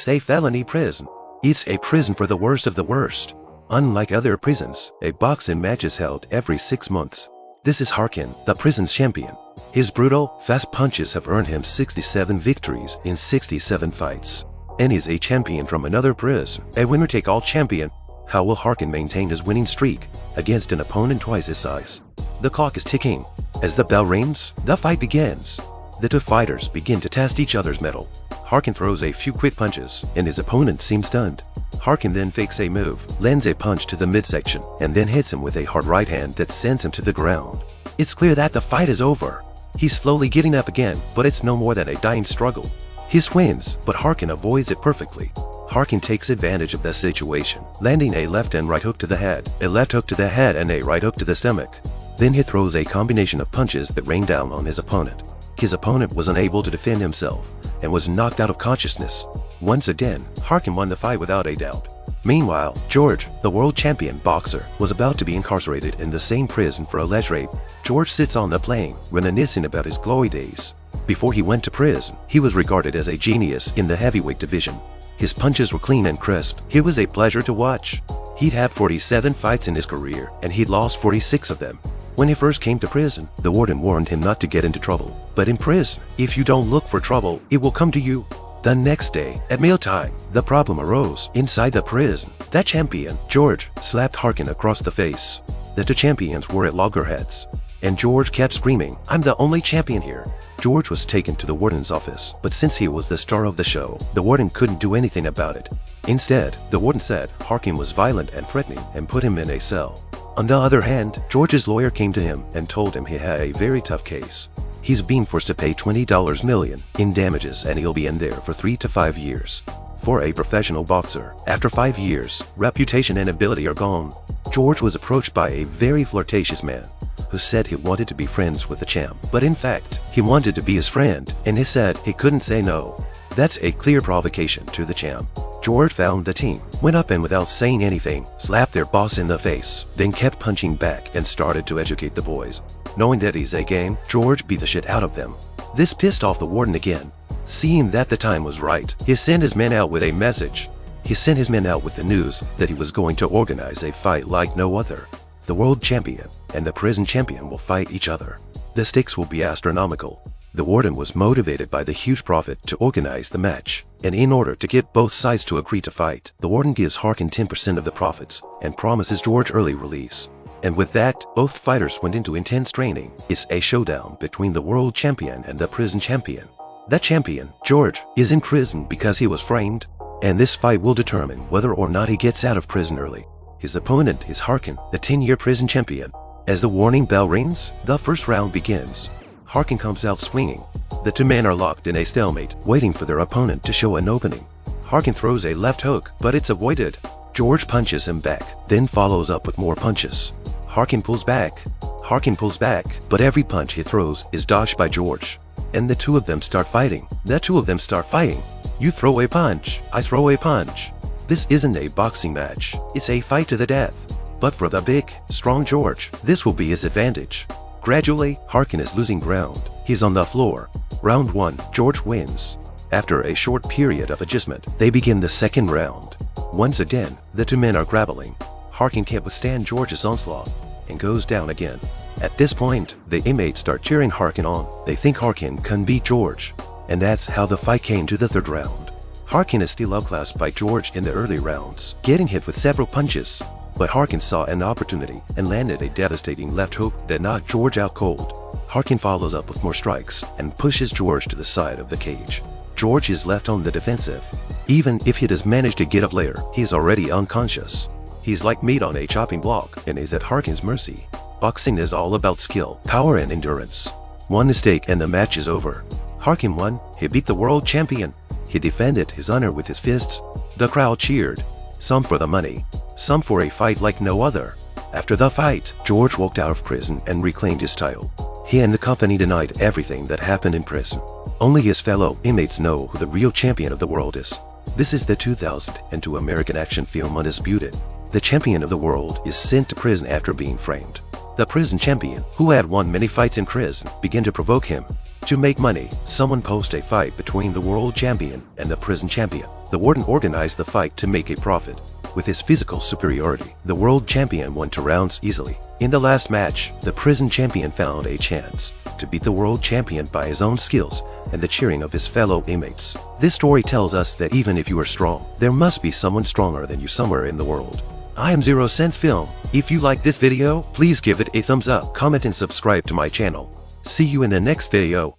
It's a felony prison. It's a prison for the worst of the worst. Unlike other prisons, a boxing match is held every 6 months. This is Harkin, the prison's champion. His brutal, fast punches have earned him 67 victories in 67 fights. And he's a champion from another prison, a winner-take-all champion. How will Harkin maintain his winning streak against an opponent twice his size? The clock is ticking. As the bell rings, the fight begins. The two fighters begin to test each other's mettle. Harkin throws a few quick punches, and his opponent seems stunned. Harkin then fakes a move, lands a punch to the midsection, and then hits him with a hard right hand that sends him to the ground. It's clear that the fight is over. He's slowly getting up again, but it's no more than a dying struggle. He swings, but Harkin avoids it perfectly. Harkin takes advantage of the situation, landing a left and right hook to the head, a left hook to the head, and a right hook to the stomach. Then he throws a combination of punches that rain down on his opponent. His opponent was unable to defend himself and was knocked out of consciousness. Once again, Harkin won the fight without a doubt. Meanwhile, George, the world champion boxer, was about to be incarcerated in the same prison for alleged rape. George sits on the plane, reminiscing about his glory days. Before he went to prison, he was regarded as a genius in the heavyweight division. His punches were clean and crisp. He was a pleasure to watch. He'd had 47 fights in his career, and he'd lost 46 of them. When he first came to prison, the warden warned him not to get into trouble. But in prison, if you don't look for trouble, it will come to you. The next day, at mealtime, the problem arose inside the prison. That champion, George, slapped Harkin across the face. The two champions were at loggerheads, and George kept screaming, "I'm the only champion here." George was taken to the warden's office, but since he was the star of the show, the warden couldn't do anything about it. Instead, the warden said Harkin was violent and threatening and put him in a cell. On the other hand, George's lawyer came to him and told him he had a very tough case. He's being forced to pay $20 million in damages, and he'll be in there for 3 to 5 years. For a professional boxer, after 5 years, reputation and ability are gone. George was approached by a very flirtatious man who said he wanted to be friends with the champ, but in fact, he wanted to be his friend, and he said he couldn't say no. That's a clear provocation to the champ. George found the team, went up and without saying anything, slapped their boss in the face, then kept punching back and started to educate the boys. Knowing that he's a game, George beat the shit out of them. This pissed off the warden again. Seeing that the time was right, he sent his men out with a message. He sent his men out with the news that he was going to organize a fight like no other. The world champion and the prison champion will fight each other. The stakes will be astronomical. The warden was motivated by the huge profit to organize the match, and in order to get both sides to agree to fight, the warden gives Harkin 10% of the profits and promises George early release. And with that, both fighters went into intense training. It's a showdown between the world champion and the prison champion. That champion, George, is in prison because he was framed, and this fight will determine whether or not he gets out of prison early. His opponent is Harkin, the 10-year prison champion. As the warning bell rings, the first round begins. Harkin comes out swinging. The two men are locked in a stalemate, waiting for their opponent to show an opening. Harkin throws a left hook, but it's avoided. George punches him back, then follows up with more punches. Harkin pulls back, but every punch he throws is dodged by George. And the two of them start fighting. You throw a punch, I throw a punch. This isn't a boxing match, it's a fight to the death. But for the big, strong George, this will be his advantage. Gradually, Harkin is losing ground. He's on the floor. Round 1, George wins. After a short period of adjustment, they begin the second round. Once again, the two men are grappling. Harkin can't withstand George's onslaught and goes down again. At this point, the inmates start cheering Harkin on. They think Harkin can beat George, and that's how the fight came to the third round. Harkin is still outclassed by George in the early rounds, getting hit with several punches. But Harkin saw an opportunity and landed a devastating left hook that knocked George out cold. Harkin follows up with more strikes and pushes George to the side of the cage. George is left on the defensive. Even if he does manage to get up later, he's already unconscious. He's like meat on a chopping block and is at Harkin's mercy. Boxing is all about skill, power, and endurance. One mistake and the match is over. Harkin won. He beat the world champion. He defended his honor with his fists. The crowd cheered, some for the money, some for a fight like no other. After the fight, George walked out of prison and reclaimed his title. He and the company denied everything that happened in prison. Only his fellow inmates know who the real champion of the world is. This is the 2002 American action film Undisputed. The champion of the world is sent to prison after being framed. The prison champion, who had won many fights in prison, began to provoke him. To make money, someone posted a fight between the world champion and the prison champion. The warden organized the fight to make a profit. With his physical superiority, the world champion won 2 rounds easily. In the last match, the prison champion found a chance to beat the world champion by his own skills and the cheering of his fellow inmates. This story tells us that even if you are strong, there must be someone stronger than you somewhere in the world. I am Zero Sense Film. If you like this video, please give it a thumbs up, comment and subscribe to my channel. See you in the next video.